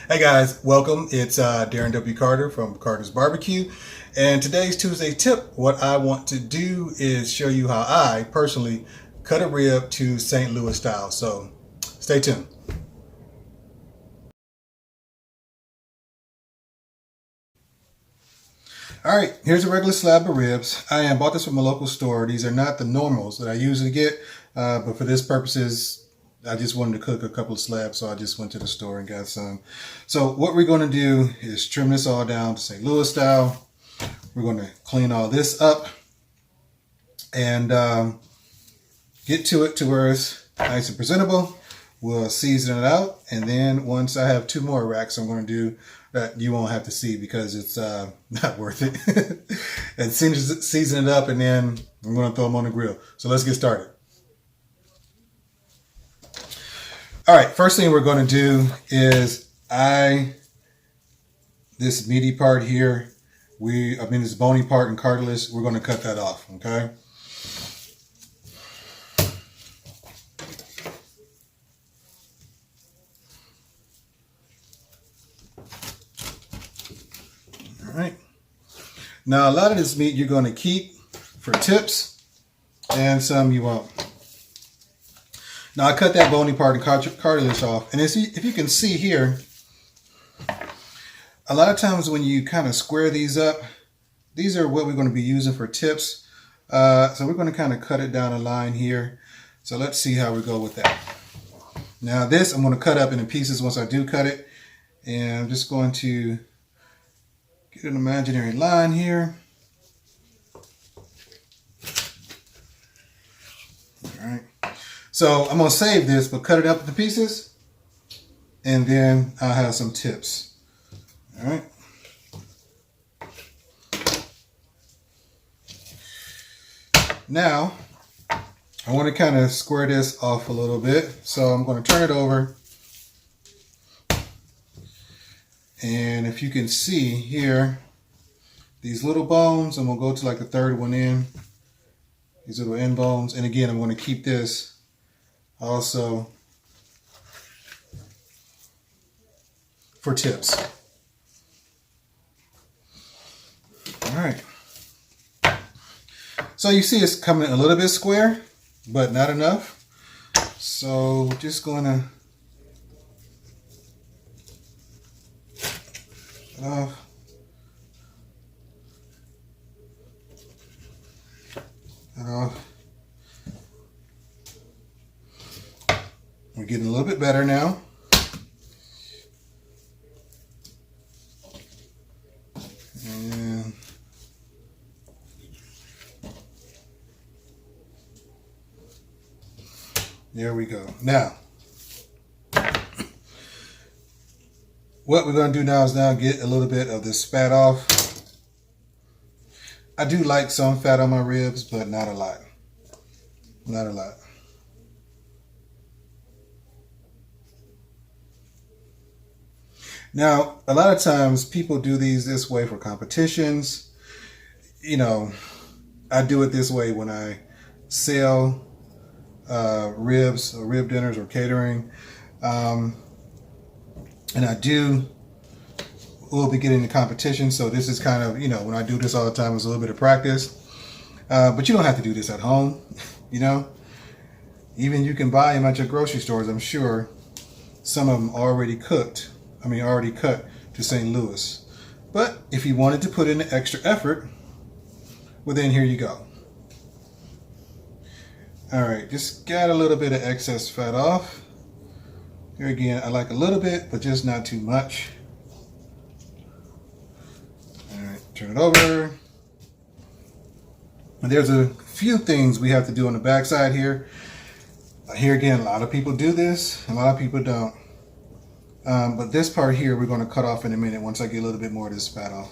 Hey guys, welcome. It's Darren W. Carter from Carter's Barbecue. And today's Tuesday tip, what I want to do is show you how I personally cut a rib to St. Louis style. So stay tuned. All right, here's a regular slab of ribs. I bought this from a local store. These are not the normals that I usually get, but for this purposes, I just wanted to cook a couple of slabs, so I just went to the store and got some. So what we're going to do is trim this all down to St. Louis style. We're going to clean all this up and get to it to where it's nice and presentable. We'll season it out, and then once I have 2 more racks, I'm going to do that you won't have to see because it's not worth it. And season it up, and then I'm going to throw them on the grill. So let's get started. All right, first thing we're going to do is this meaty part here, this bony part and cartilage, we're going to cut that off, okay? All right. Now, a lot of this meat you're going to keep for tips, and some you won't. Now, I cut that bony part and cartilage off, and if you can see here, a lot of times when you kind of square these up, these are what we're going to be using for tips. So we're going to kind of cut it down a line here. So let's see how we go with that. Now this I'm going to cut up into pieces once I do cut it. And I'm just going to get an imaginary line here. All right. So I'm going to save this, but cut it up into pieces. And then I'll have some tips. All right. Now, I want to kind of square this off a little bit. So I'm going to turn it over. And if you can see here, these little bones, I'm going to go to like the third one in. These little end bones. And again, I'm going to keep this also for tips. All right. So you see it's coming a little bit square, but not enough. So just going to we're getting a little bit better now. And there we go. Now, what we're going to do now is get a little bit of this fat off. I do like some fat on my ribs, but not a lot. Not a lot. Now, a lot of times people do these this way for competitions. You know, I do it this way when I sell ribs or rib dinners or catering. And we'll be getting the competition. So this is kind of, when I do this all the time, it's a little bit of practice. But you don't have to do this at home, Even you can buy them at your grocery stores, I'm sure. Some of them already cut to St. Louis. But if you wanted to put in the extra effort, well then here you go. All right, just got a little bit of excess fat off. Here again, I like a little bit, but just not too much. All right, turn it over. And there's a few things we have to do on the backside here. Here again, a lot of people do this, a lot of people don't. But this part here, we're going to cut off in a minute once I get a little bit more of this fat off.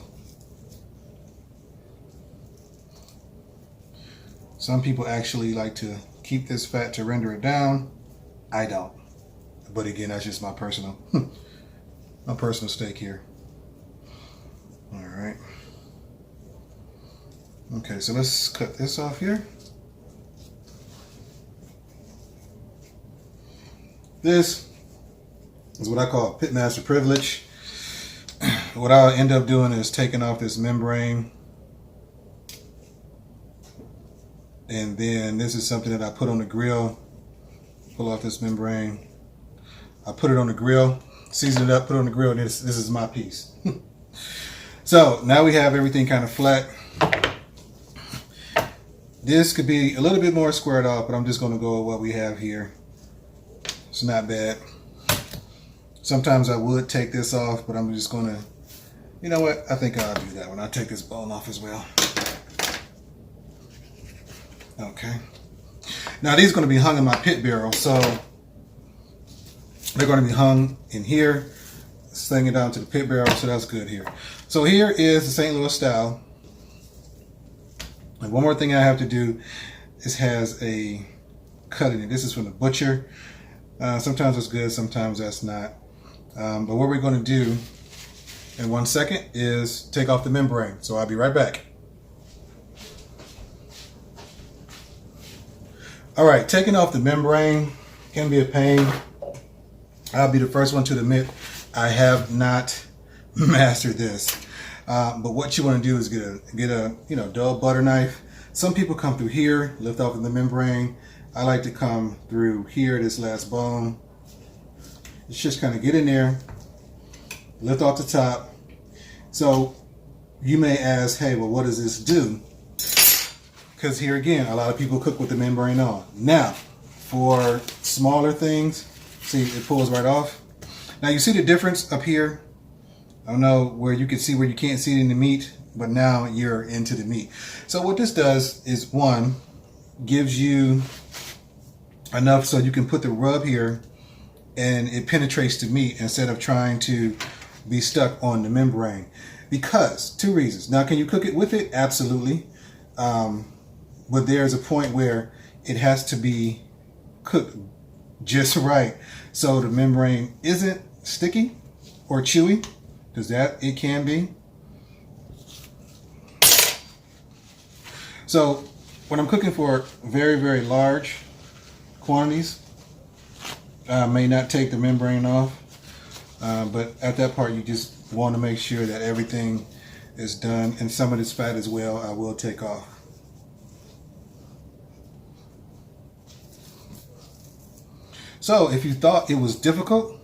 Some people actually like to keep this fat to render it down. I don't. But again, that's just my personal stake here. All right. Okay, so let's cut this off here. This is what I call pitmaster privilege. What I'll end up doing is taking off this membrane. And then this is something that I put on the grill. Pull off this membrane. I put it on the grill, season it up, put it on the grill, and this is my piece. So now we have everything kind of flat. This could be a little bit more squared off, but I'm just going to go with what we have here. It's not bad. Sometimes I would take this off, but I'm just going to, you know what? I think I'll do that one. I'll take this bone off as well. Okay. Now these are going to be hung in my pit barrel, so they're going to be hung in here, slinging down to the pit barrel, so that's good here. So here is the St. Louis style. And one more thing I have to do is has a cut in it. This is from the butcher. Sometimes it's good, sometimes that's not. But what we're going to do in 1 second is take off the membrane. So I'll be right back. All right, taking off the membrane can be a pain. I'll be the first one to admit I have not mastered this. But what you want to do is get a dull butter knife. Some people come through here, lift off the membrane. I like to come through here, this last bone. It's just kind of get in there, lift off the top. So you may ask, hey, well, what does this do? Because here again, a lot of people cook with the membrane on. Now, for smaller things, see, it pulls right off. Now you see the difference up here? I don't know where you can see where you can't see it in the meat, but now you're into the meat. So what this does is, one, gives you enough so you can put the rub here and it penetrates the meat instead of trying to be stuck on the membrane. Because, two reasons. Now, can you cook it with it? Absolutely. But there's a point where it has to be cooked just right so the membrane isn't sticky or chewy, because that it can be. So when I'm cooking for very, very large quantities, I may not take the membrane off, but at that part you just want to make sure that everything is done, and some of this fat as well I will take off. So if you thought it was difficult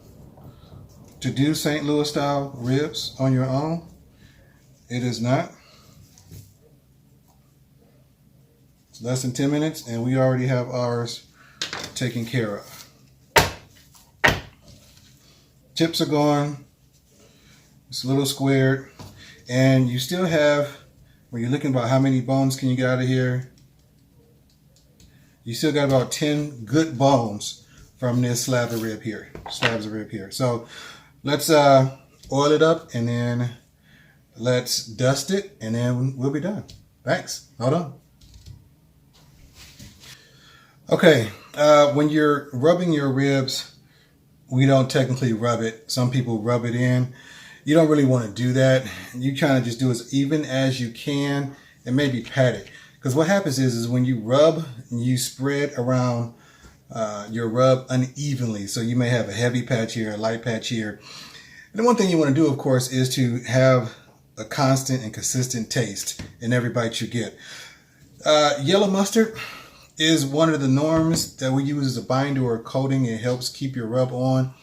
to do St. Louis style ribs on your own, it is not. It's less than 10 minutes and we already have ours taken care of. Tips are gone. It's a little squared. And you still have, when you're looking about how many bones can you get out of here, you still got about 10 good bones from this slabs of rib here. So let's oil it up and then let's dust it and then we'll be done. Thanks. Hold on. Okay, when you're rubbing your ribs, we don't technically rub it. Some people rub it in. You don't really want to do that. You kind of just do as even as you can and maybe pat it. Because what happens is when you rub, you spread around your rub unevenly. So you may have a heavy patch here, a light patch here. And the one thing you want to do, of course, is to have a constant and consistent taste in every bite you get. Yellow mustard is one of the norms that we use as a binder or a coating. It helps keep your rub on.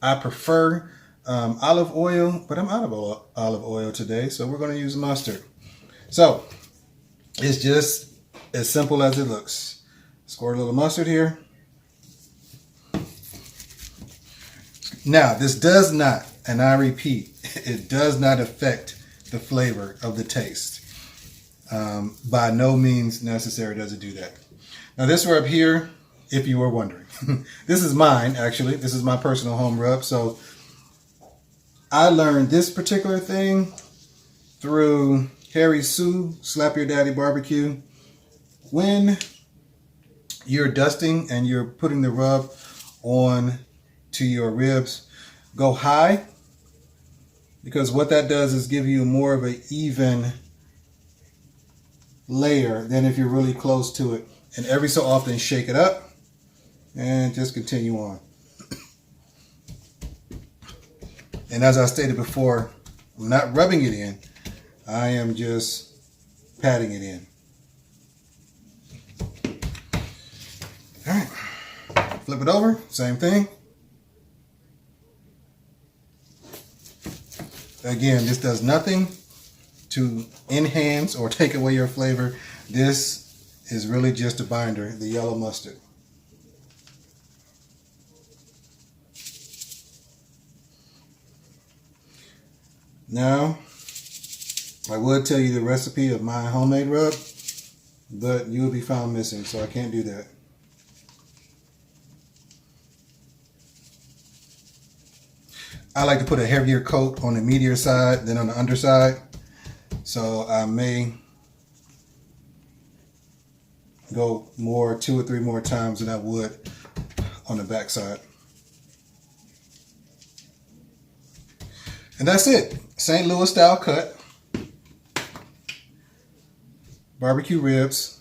I prefer olive oil, but I'm out of olive oil today, so we're going to use mustard. So it's just as simple as it looks. Squirt a little mustard here. Now, this does not, and I repeat, it does not affect the flavor of the taste. By no means necessary does it do that. Now, this rub here, if you were wondering, this is mine, actually. This is my personal home rub. So I learned this particular thing through Harry Sue, Slap Your Daddy Barbecue. When you're dusting and you're putting the rub on to your ribs, go high, because what that does is give you more of an even layer than if you're really close to it. And every so often shake it up and just continue on. And as I stated before, I'm not rubbing it in. I am just patting it in. All right. Flip it over. Same thing. Again, this does nothing to enhance or take away your flavor. This is really just a binder, the yellow mustard. Now, I would tell you the recipe of my homemade rub, but you will be found missing, so I can't do that. I like to put a heavier coat on the meatier side than on the underside, so I may go more, 2 or 3 more times than I would on the back side. And that's it. St. Louis style cut. Barbecue ribs.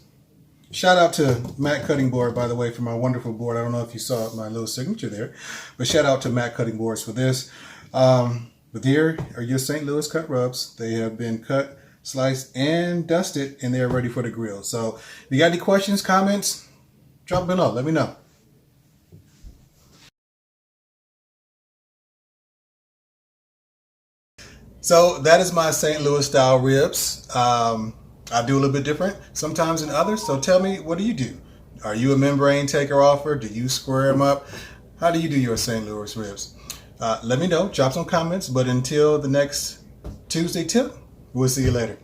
Shout out to Matt Cutting Board, by the way, for my wonderful board. I don't know if you saw my little signature there, but shout out to Matt Cutting Boards for this. But here are your St. Louis cut rubs. They have been cut, sliced, and dusted, and they're ready for the grill. So if you got any questions, comments, drop them below. Let me know. So that is my St. Louis style ribs. I do a little bit different sometimes than others. So tell me, what do you do? Are you a membrane taker offer? Do you square them up? How do you do your St. Louis ribs? Let me know. Drop some comments. But until the next Tuesday tip, we'll see you later.